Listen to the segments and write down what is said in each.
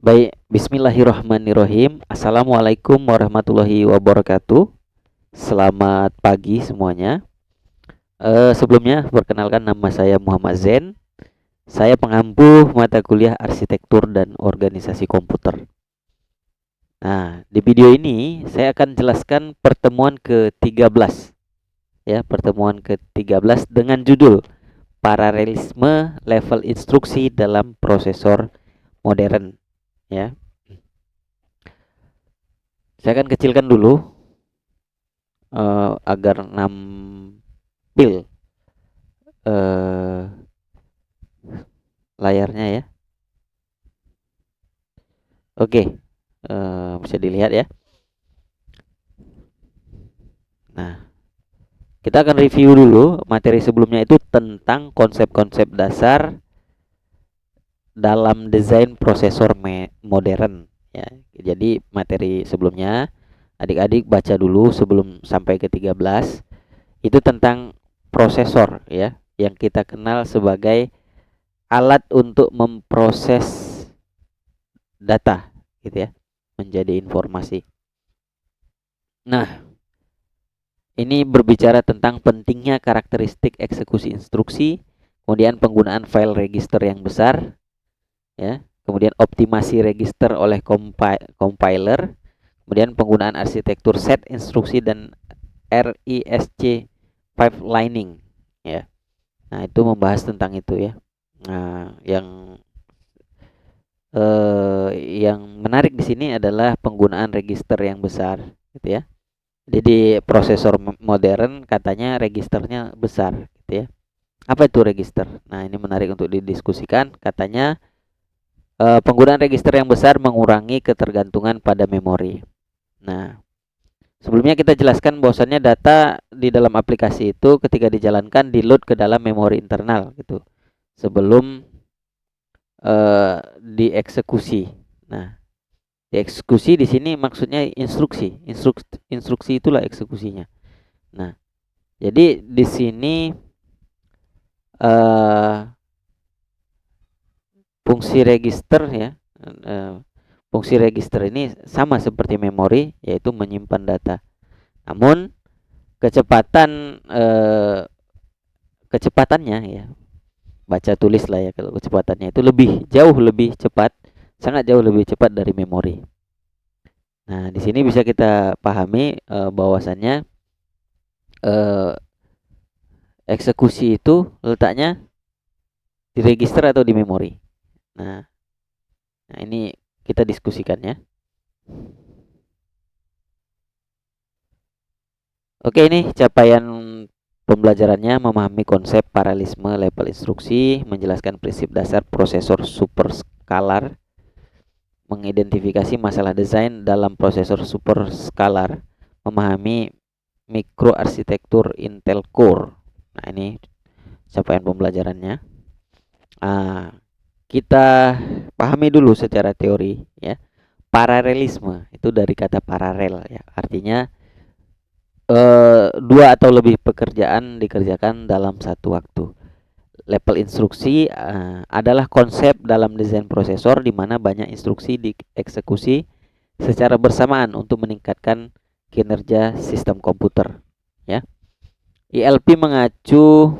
Baik, bismillahirrahmanirrahim. Assalamualaikum warahmatullahi wabarakatuh. Selamat pagi semuanya. Sebelumnya, perkenalkan nama saya Muhammad Zain. Saya pengampu mata kuliah Arsitektur dan Organisasi Komputer. Nah, di video ini saya akan jelaskan pertemuan ke-13. Ya, pertemuan ke-13 dengan judul Paralelisme Level Instruksi dalam Prosesor Modern. Ya, saya akan kecilkan dulu agar nampil layarnya ya. Oke, bisa dilihat ya. Nah, kita akan review dulu materi sebelumnya itu tentang konsep-konsep dasar dalam desain prosesor modern ya. Jadi materi sebelumnya adik-adik baca dulu sebelum sampai ke 13 itu tentang prosesor ya, yang kita kenal sebagai alat untuk memproses data gitu ya, menjadi informasi. Nah, ini berbicara tentang pentingnya karakteristik eksekusi instruksi, kemudian penggunaan file register yang besar ya, kemudian optimasi register oleh compiler, kemudian penggunaan arsitektur set instruksi dan RISC pipelining ya. Nah, itu membahas tentang itu ya. Nah, yang menarik di sini adalah penggunaan register yang besar gitu ya. Jadi prosesor modern katanya registernya besar gitu ya. Apa itu register? Nah, ini menarik untuk didiskusikan. Katanya penggunaan register yang besar mengurangi ketergantungan pada memori. Nah, sebelumnya kita jelaskan bahwasannya data di dalam aplikasi itu ketika dijalankan di-load ke dalam memori internal gitu. Sebelum dieksekusi. Nah, dieksekusi di sini maksudnya instruksi. Instruksi itulah eksekusinya. Nah, jadi di sini fungsi register ya. Fungsi register ini sama seperti memori, yaitu menyimpan data. Namun kecepatannya ya, baca tulis lah ya, kalau kecepatannya itu jauh lebih cepat, sangat jauh lebih cepat dari memori. Nah, di sini bisa kita pahami bahwasannya eksekusi itu letaknya di register atau di memori. Nah, ini kita diskusikan ya. Oke, ini capaian pembelajarannya memahami konsep paralelisme level instruksi, menjelaskan prinsip dasar prosesor superskalar, mengidentifikasi masalah desain dalam prosesor superskalar, memahami mikroarsitektur Intel Core. Nah, ini capaian pembelajarannya. Kita pahami dulu secara teori ya. Paralelisme itu dari kata paralel ya, artinya dua atau lebih pekerjaan dikerjakan dalam satu waktu. Level instruksi adalah konsep dalam desain prosesor di mana banyak instruksi dieksekusi secara bersamaan untuk meningkatkan kinerja sistem komputer ya. ILP mengacu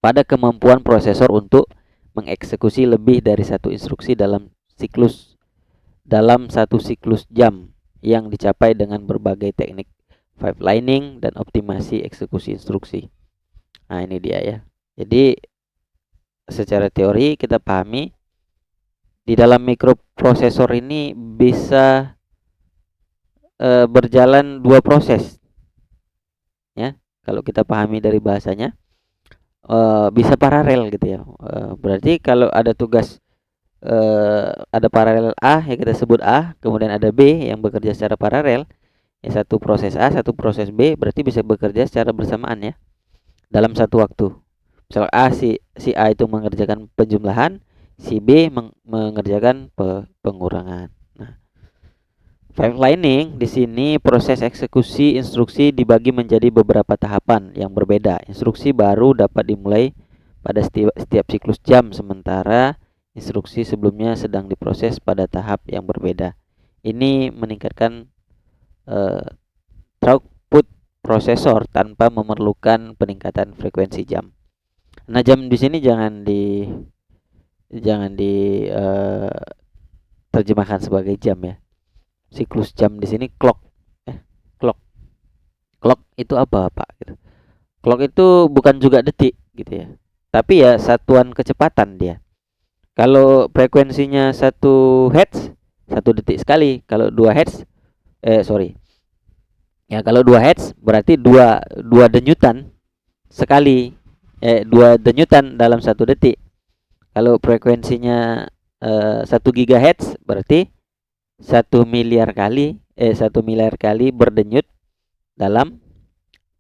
pada kemampuan prosesor untuk mengeksekusi lebih dari satu instruksi dalam satu siklus jam yang dicapai dengan berbagai teknik pipelining dan optimasi eksekusi instruksi. Nah, ini dia ya. Jadi secara teori kita pahami di dalam mikroprosesor ini bisa berjalan dua proses. Ya, kalau kita pahami dari bahasanya bisa paralel gitu ya. Berarti kalau ada tugas ada paralel A yang kita sebut A, kemudian ada B yang bekerja secara paralel. Ya, satu proses A, satu proses B, berarti bisa bekerja secara bersamaan ya, dalam satu waktu. Misal si A itu mengerjakan penjumlahan, si B mengerjakan pengurangan. Nah, pipelining di sini proses eksekusi instruksi dibagi menjadi beberapa tahapan yang berbeda. Instruksi baru dapat dimulai pada setiap siklus jam, sementara instruksi sebelumnya sedang diproses pada tahap yang berbeda. Ini meningkatkan throughput prosesor tanpa memerlukan peningkatan frekuensi jam. Nah, jam di sini jangan di terjemahkan sebagai jam ya. Siklus jam di sini clock. Clock. Clock itu apa, Pak? Gitu. Clock itu bukan juga detik gitu ya. Tapi ya satuan kecepatan dia. Kalau frekuensinya 1 Hz, 1 detik sekali. Kalau 2 Hz, sorry. Ya kalau 2 Hz berarti dua denyutan sekali. 2 denyutan dalam 1 detik. Kalau frekuensinya 1 GHz berarti 1 miliar kali berdenyut dalam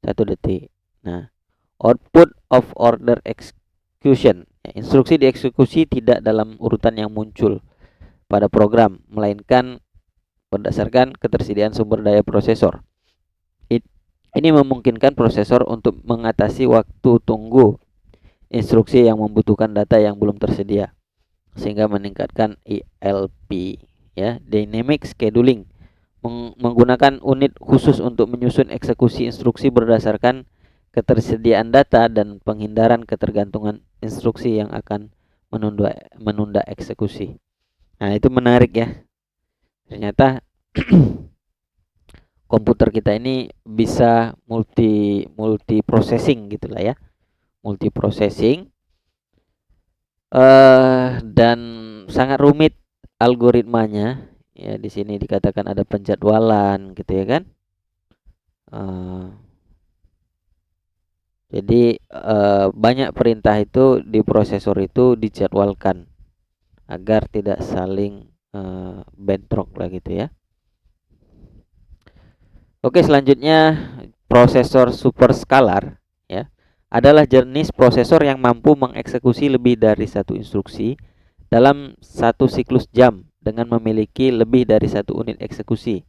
1 detik. Nah, output of order execution, instruksi dieksekusi tidak dalam urutan yang muncul pada program, melainkan berdasarkan ketersediaan sumber daya prosesor. Ini memungkinkan prosesor untuk mengatasi waktu tunggu instruksi yang membutuhkan data yang belum tersedia, sehingga meningkatkan ILP, ya, dynamic scheduling, menggunakan unit khusus untuk menyusun eksekusi instruksi berdasarkan ketersediaan data dan penghindaran ketergantungan instruksi yang akan menunda eksekusi. Nah, itu menarik ya. Ternyata komputer kita ini bisa multi processing gitulah ya. Multi processing dan sangat rumit algoritmanya. Ya, di sini dikatakan ada penjadwalan gitu ya kan. Jadi banyak perintah itu di prosesor itu dijadwalkan agar tidak saling bentrok lah gitu ya. Oke, selanjutnya prosesor superskalar ya adalah jenis prosesor yang mampu mengeksekusi lebih dari satu instruksi dalam satu siklus jam dengan memiliki lebih dari satu unit eksekusi.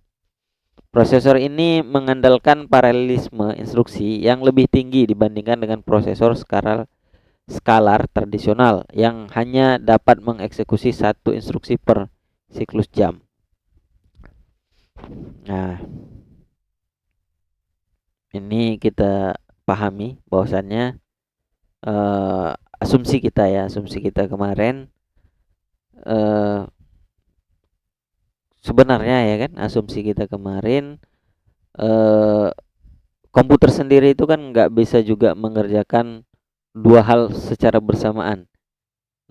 Prosesor ini mengandalkan paralelisme instruksi yang lebih tinggi dibandingkan dengan prosesor skalar tradisional yang hanya dapat mengeksekusi satu instruksi per siklus jam. Nah, ini kita pahami bahwasannya asumsi kita kemarin sebenarnya ya kan, asumsi kita kemarin komputer sendiri itu kan nggak bisa juga mengerjakan dua hal secara bersamaan.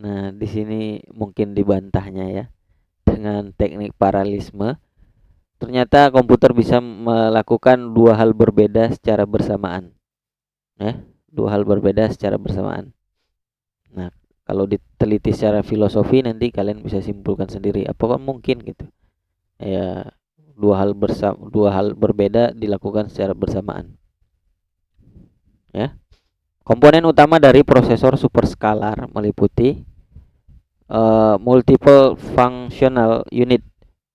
Nah, di sini mungkin dibantahnya ya dengan teknik paralelisme. Ternyata komputer bisa melakukan dua hal berbeda secara bersamaan. Ya, dua hal berbeda secara bersamaan. Nah, kalau diteliti secara filosofi nanti kalian bisa simpulkan sendiri apakah mungkin gitu. Ya, dua hal berbeda dilakukan secara bersamaan. Ya. Komponen utama dari prosesor superskalar meliputi multiple functional unit,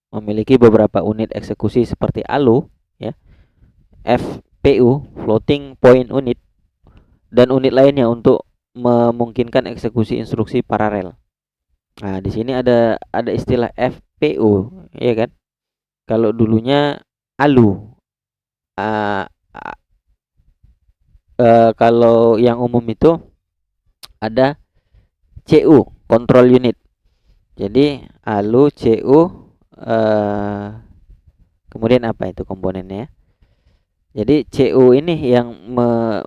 memiliki beberapa unit eksekusi seperti ALU ya, FPU floating point unit, dan unit lainnya untuk memungkinkan eksekusi instruksi paralel. Nah, di sini ada istilah FPU ya kan. Kalau dulunya ALU. Kalau yang umum itu ada CU control unit. Jadi ALU, CU, kemudian apa itu komponennya? Jadi CU ini yang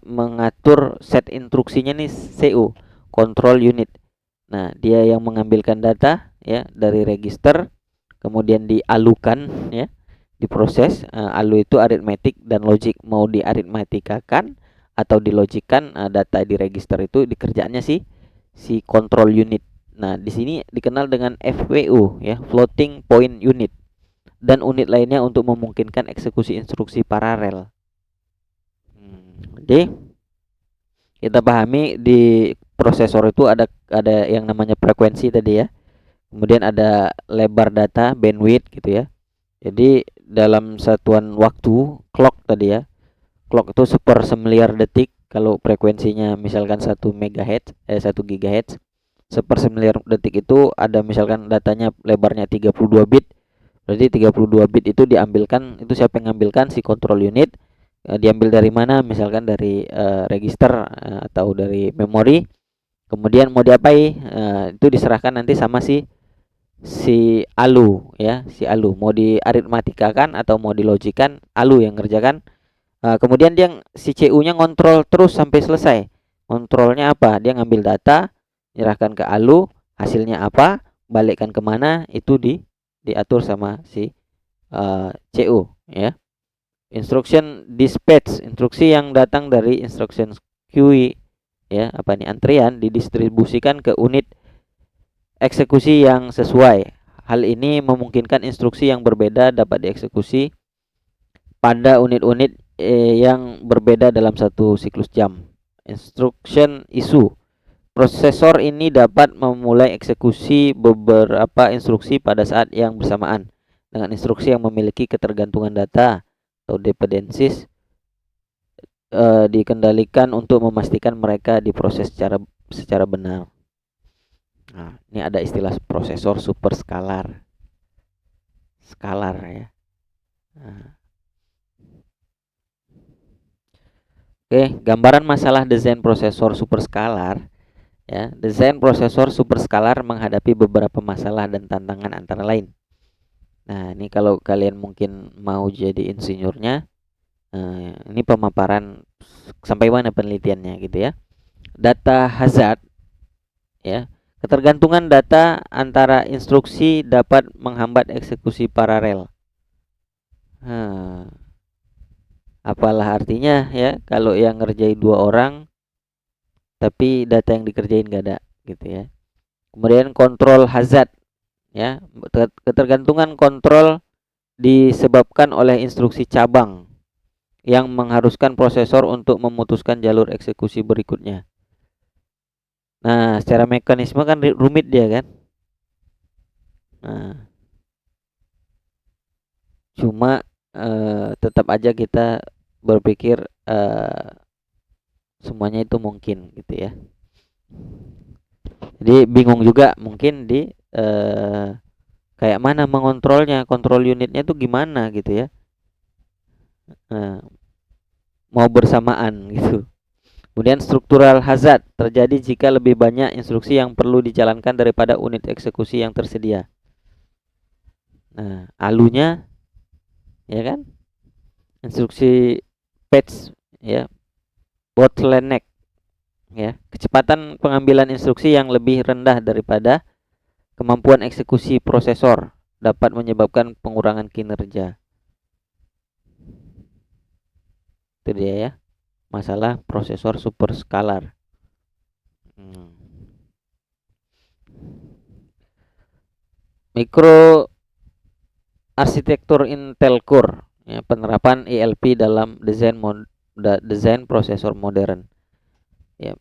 mengatur set instruksinya nih, CU control unit. Nah, dia yang mengambilkan data ya dari register, kemudian dialukan ya, diproses. ALU itu aritmetik dan logik, mau diaritmetikakan atau dilogikan data di register itu dikerjaannya si control unit. Nah, di sini dikenal dengan FPU ya, floating point unit, dan unit lainnya untuk memungkinkan eksekusi instruksi paralel. Jadi kita pahami di prosesor itu ada yang namanya frekuensi tadi ya. Kemudian ada lebar data, bandwidth gitu ya. Jadi dalam satuan waktu, clock tadi ya. Clock itu seper semiliar detik kalau frekuensinya misalkan 1 MHz, 1 GHz. sepersemilir detik itu ada misalkan datanya lebarnya 32 bit, berarti 32 bit itu diambilkan, itu siapa yang ngambilkan? Si control unit. Diambil dari mana? Misalkan dari register atau dari memori. Kemudian mau diapai? Itu diserahkan nanti sama si ALU ya, si ALU mau diaritmatikakan atau mau dilogikan, ALU yang ngerjakan. Kemudian si CU-nya ngontrol terus sampai selesai. Kontrolnya apa? Dia ngambil data, nyerahkan ke ALU, hasilnya apa, balikkan kemana, itu diatur sama si CU ya. Instruction dispatch, instruksi yang datang dari instruction queue ya, apa nih, antrian, didistribusikan ke unit eksekusi yang sesuai. Hal ini memungkinkan instruksi yang berbeda dapat dieksekusi pada unit-unit yang berbeda dalam satu siklus jam. Instruction issue. Prosesor ini dapat memulai eksekusi beberapa instruksi pada saat yang bersamaan dengan instruksi yang memiliki ketergantungan data atau dependencies dikendalikan untuk memastikan mereka diproses secara benar. Nah, ini ada istilah prosesor super skalar. Skalar ya. Nah. Oke, gambaran masalah desain prosesor superskalar ya. Desain prosesor superskalar menghadapi beberapa masalah dan tantangan antara lain. Nah, ini kalau kalian mungkin mau jadi insinyurnya, ini pemaparan sampai mana penelitiannya gitu ya. Data hazard ya. Ketergantungan data antara instruksi dapat menghambat eksekusi paralel. Apalah artinya ya kalau yang ngerjain 2 orang tapi data yang dikerjain gak ada gitu ya. Kemudian kontrol hazard ya, ketergantungan kontrol disebabkan oleh instruksi cabang yang mengharuskan prosesor untuk memutuskan jalur eksekusi berikutnya. Nah, secara mekanisme kan rumit dia kan. Nah, cuma tetap aja kita berpikir semuanya itu mungkin gitu ya. Jadi bingung juga mungkin kayak mana mengontrolnya, kontrol unitnya itu gimana gitu ya. Mau bersamaan gitu. Kemudian struktural hazard terjadi jika lebih banyak instruksi yang perlu dijalankan daripada unit eksekusi yang tersedia. Nah, alunya ya kan? Instruksi patch ya, bottleneck ya, kecepatan pengambilan instruksi yang lebih rendah daripada kemampuan eksekusi prosesor dapat menyebabkan pengurangan kinerja. Itu dia ya, masalah prosesor superskalar. Mikro arsitektur Intel Core ya, penerapan ILP dalam desain prosesor modern ya.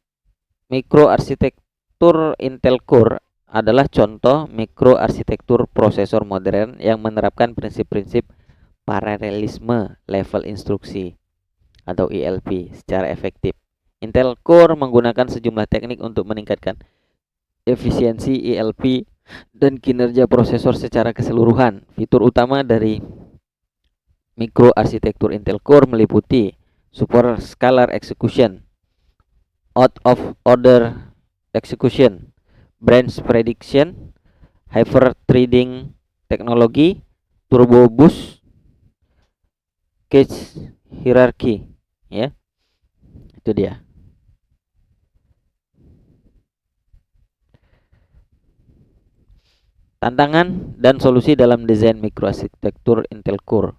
Mikroarsitektur Intel Core adalah contoh mikroarsitektur prosesor modern yang menerapkan prinsip-prinsip paralelisme level instruksi atau ILP secara efektif. Intel Core menggunakan sejumlah teknik untuk meningkatkan efisiensi ILP dan kinerja prosesor secara keseluruhan. Fitur utama dari mikroarsitektur Intel Core meliputi super scalar execution, out of order execution, branch prediction, hyper-threading teknologi, turbo boost, cache hierarchy ya. Itu dia. Tantangan dan solusi dalam desain mikroarsitektur Intel Core.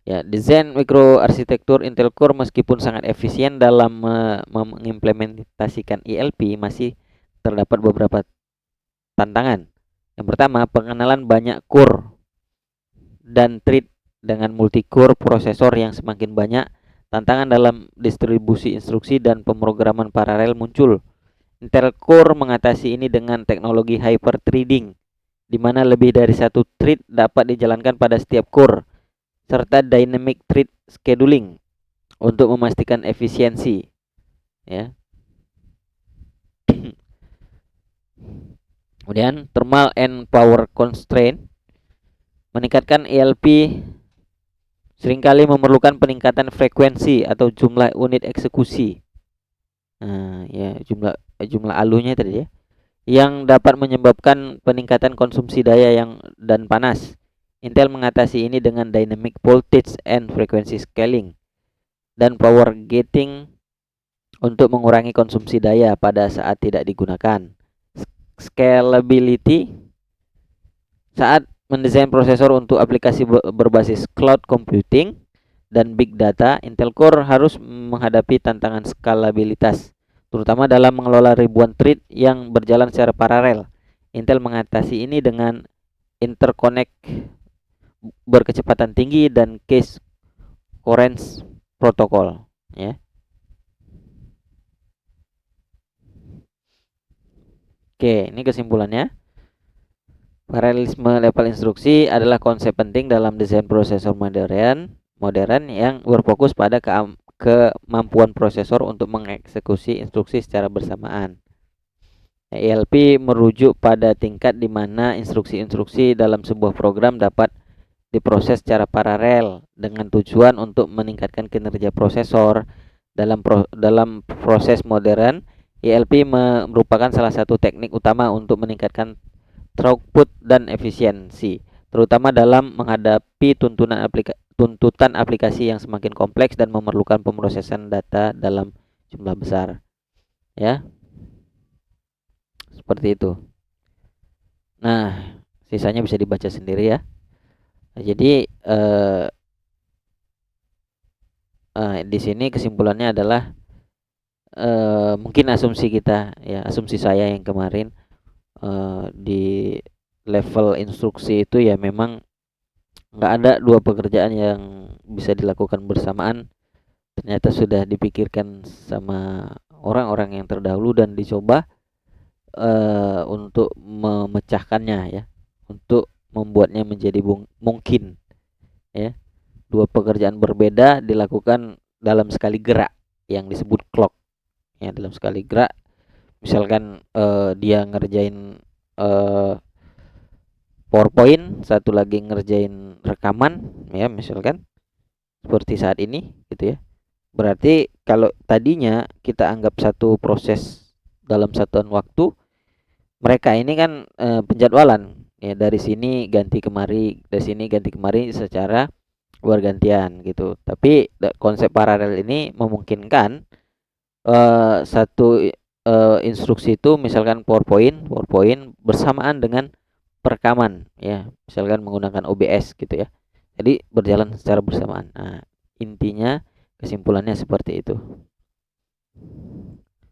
Ya, desain mikroarsitektur Intel Core meskipun sangat efisien dalam mengimplementasikan ILP, masih terdapat beberapa tantangan. Yang pertama, pengenalan banyak core dan thread dengan multi-core prosesor yang semakin banyak. Tantangan dalam distribusi instruksi dan pemrograman paralel muncul. Intel Core mengatasi ini dengan teknologi hyper-threading, di mana lebih dari satu thread dapat dijalankan pada setiap core, serta dynamic thread scheduling untuk memastikan efisiensi ya. Kemudian thermal and power constraint, meningkatkan ELP seringkali memerlukan peningkatan frekuensi atau jumlah unit eksekusi. Nah, ya jumlah alunya tadi ya, yang dapat menyebabkan peningkatan konsumsi daya dan panas. Intel mengatasi ini dengan dynamic voltage and frequency scaling dan power gating untuk mengurangi konsumsi daya pada saat tidak digunakan. Scalability, saat mendesain prosesor untuk aplikasi berbasis cloud computing dan big data, Intel Core harus menghadapi tantangan skalabilitas, terutama dalam mengelola ribuan thread yang berjalan secara paralel. Intel mengatasi ini dengan interconnect berkecepatan tinggi dan cache coherence protokol, ya. Oke, ini kesimpulannya. Paralelisme level instruksi adalah konsep penting dalam desain prosesor modern yang berfokus pada kemampuan prosesor untuk mengeksekusi instruksi secara bersamaan. ELP merujuk pada tingkat di mana instruksi-instruksi dalam sebuah program dapat diproses secara paralel dengan tujuan untuk meningkatkan kinerja prosesor. Dalam proses modern, ELP merupakan salah satu teknik utama untuk meningkatkan throughput dan efisiensi, terutama dalam menghadapi tuntutan aplikasi yang semakin kompleks dan memerlukan pemrosesan data dalam jumlah besar. Ya, seperti itu. Nah, sisanya bisa dibaca sendiri ya. Jadi di sini kesimpulannya adalah mungkin asumsi kita ya, asumsi saya yang kemarin di level instruksi itu ya memang nggak ada dua pekerjaan yang bisa dilakukan bersamaan. Ternyata sudah dipikirkan sama orang-orang yang terdahulu dan dicoba untuk memecahkannya ya, untuk membuatnya menjadi mungkin ya. Dua pekerjaan berbeda dilakukan dalam sekali gerak yang disebut clock ya. Dalam sekali gerak, misalkan dia ngerjain PowerPoint, satu lagi ngerjain rekaman ya, misalkan seperti saat ini gitu ya. Berarti kalau tadinya kita anggap satu proses dalam satuan waktu, mereka ini kan penjadwalan ya, dari sini ganti kemari, dari sini ganti kemari secara bergantian gitu. Tapi konsep paralel ini memungkinkan satu instruksi itu, misalkan PowerPoint bersamaan dengan perekaman ya, misalkan menggunakan OBS gitu ya. Jadi berjalan secara bersamaan. Nah, intinya kesimpulannya seperti itu.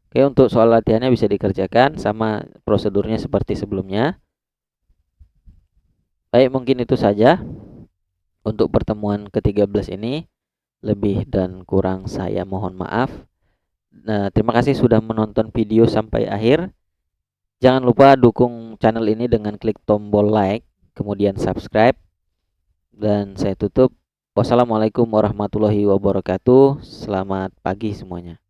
Oke, untuk soal latihannya bisa dikerjakan sama prosedurnya seperti sebelumnya. Baik, mungkin itu saja untuk pertemuan ke-13 ini. Lebih dan kurang saya mohon maaf. Nah, terima kasih sudah menonton video sampai akhir. Jangan lupa dukung channel ini dengan klik tombol like, kemudian subscribe. Dan saya tutup. Wassalamualaikum warahmatullahi wabarakatuh. Selamat pagi semuanya.